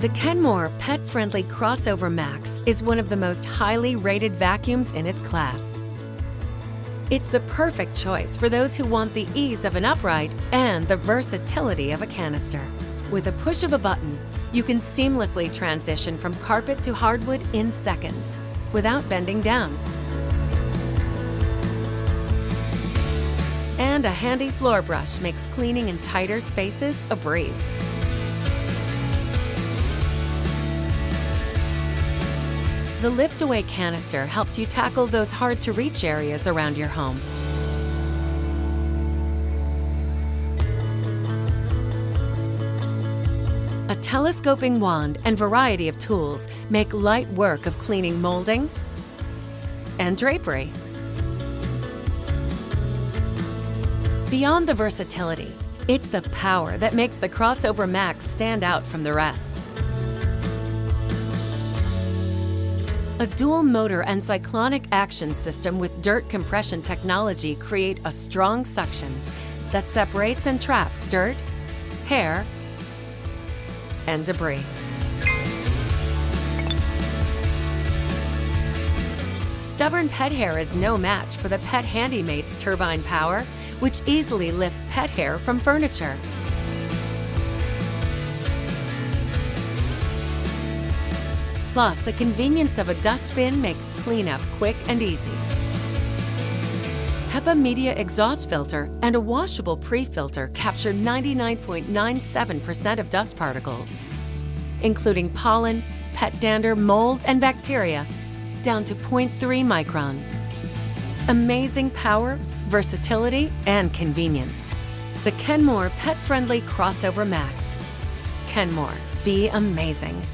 The Kenmore pet-friendly Crossover Max is one of the most highly rated vacuums in its class. It's the perfect choice for those who want the ease of an upright and the versatility of a canister. With a push of a button, you can seamlessly transition from carpet to hardwood in seconds without bending down. And a handy floor brush makes cleaning in tighter spaces a breeze. The lift-away canister helps you tackle those hard-to-reach areas around your home. A telescoping wand and variety of tools make light work of cleaning molding and drapery. Beyond the versatility, it's the power that makes the Crossover Max stand out from the rest. A dual motor and cyclonic action system with dirt compression technology create a strong suction that separates and traps dirt, hair, and debris. Stubborn pet hair is no match for the Pet Handymate's turbine power, which easily lifts pet hair from furniture. Plus, the convenience of a dustbin makes cleanup quick and easy. HEPA media exhaust filter and a washable pre-filter capture 99.97% of dust particles, including pollen, pet dander, mold, and bacteria, down to 0.3 micron. Amazing power, versatility, and convenience. The Kenmore pet-friendly Crossover Max. Kenmore, be amazing.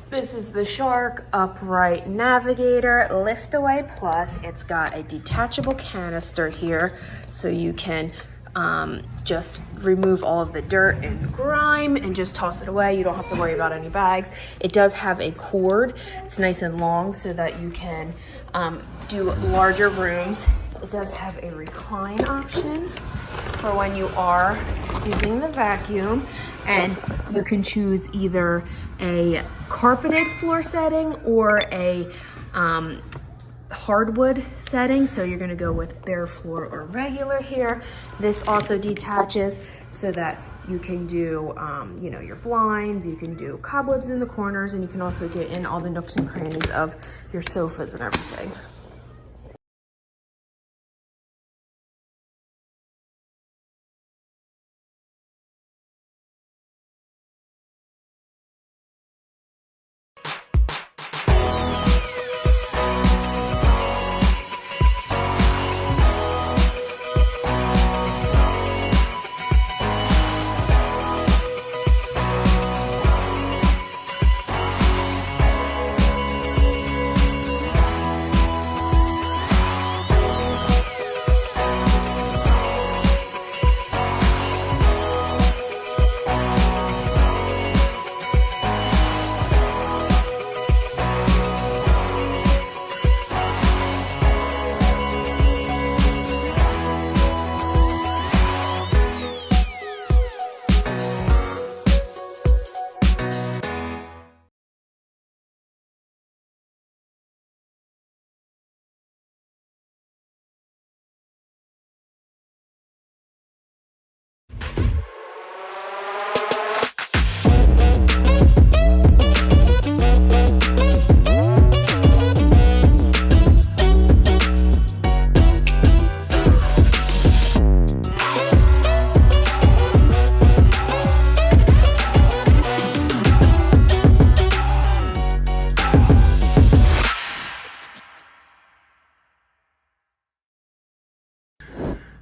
This is the Shark Upright Navigator Lift-Away Plus. It's got a detachable canister here, so you can just remove all of the dirt and grime and just toss it away. You don't have to worry about any bags. It does have a cord. It's nice and long so that you can do larger rooms. It does have a recline option for when you are using the vacuum, and you can choose either a carpeted floor setting or a hardwood setting. So you're gonna go with bare floor or regular here. This also detaches so that you can do you know, your blinds, you can do cobwebs in the corners, and you can also get in all the nooks and crannies of your sofas and everything.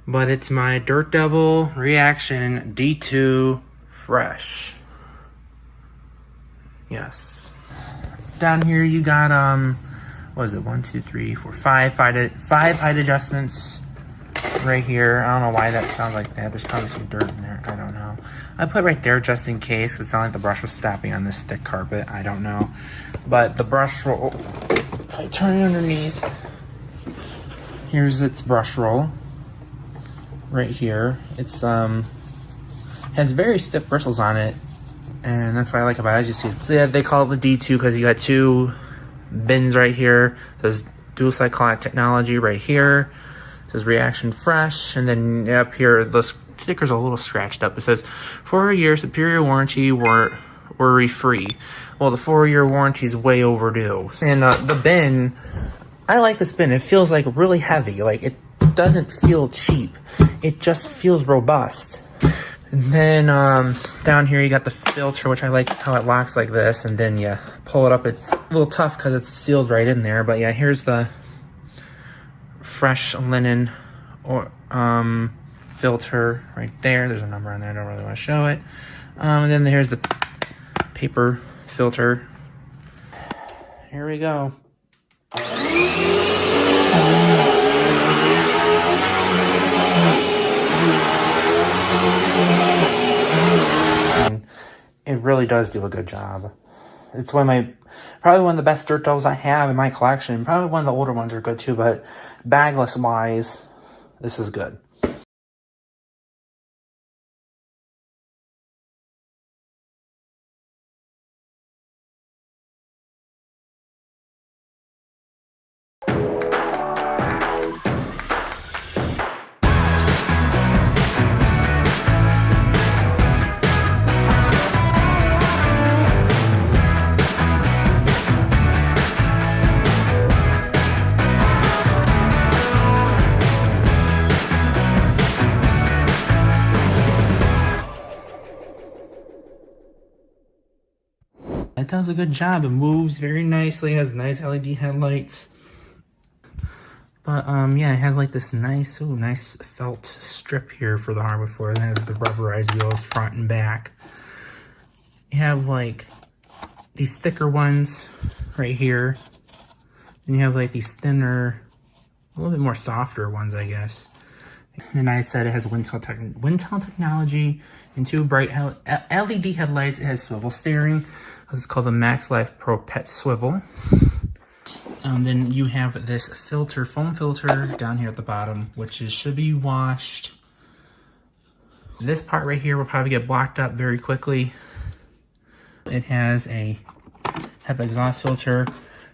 but it's my Dirt Devil Reaction D2 Fresh. Yes. Down here you got what is it? 1, 2, 3, 4, 5 height adjustments right here. I don't know why that sounds like that. There's probably some dirt in there. I don't know. I put right there just in case, because it sounded like the brush was stopping on this thick carpet. I don't know. But the brush roll, if I turn it underneath, here's its brush roll right here. It's has very stiff bristles on it, and that's what I like about it. As you see, so yeah, they call it the D2 because you got 2 bins right here. It says dual cyclonic technology right here. It says Reaction Fresh, and then up here the sticker's a little scratched up. It says 4-year superior warranty, worry-free. Well, the 4-year warranty is way overdue. And the bin, I like this bin. It feels like really heavy. Like it doesn't feel cheap. It just feels robust. And then down here you got the filter, which I like how it locks like this, and then you pull it up. It's a little tough because it's sealed right in there, but yeah, here's the fresh linen or filter right there. There's a number on there. I don't really want to show it. And then here's the paper filter. Here we go. It really does do a good job. It's probably one of the best dirt devils I have in my collection. Probably one of the older ones are good too, but bagless wise, this is good. It does a good job. It moves very nicely. It has nice LED headlights. But yeah, it has like this nice felt strip here for the hardwood floor. It has the rubberized wheels front and back. You have like these thicker ones right here. And you have like these thinner, a little bit more softer ones, I guess. And I said it has WindTunnel technology and 2 bright LED headlights. It has swivel steering. It's called the Max Life Pro Pet Swivel. Then you have this filter, foam filter down here at the bottom, which should be washed. This part right here will probably get blocked up very quickly. It has a HEPA exhaust filter.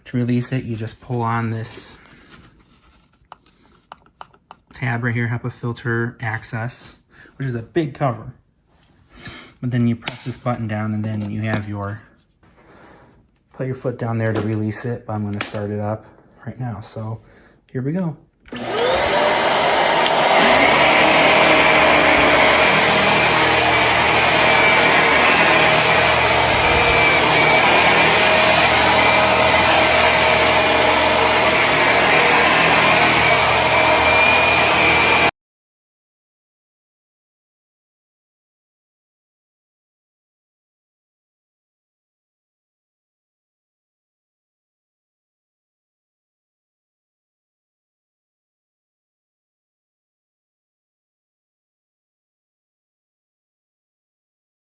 To release it, you just pull on this tab right here, HEPA filter access, which is a big cover. But then you press this button down, and then you have put your foot down there to release it. But I'm going to start it up right now. So here we go.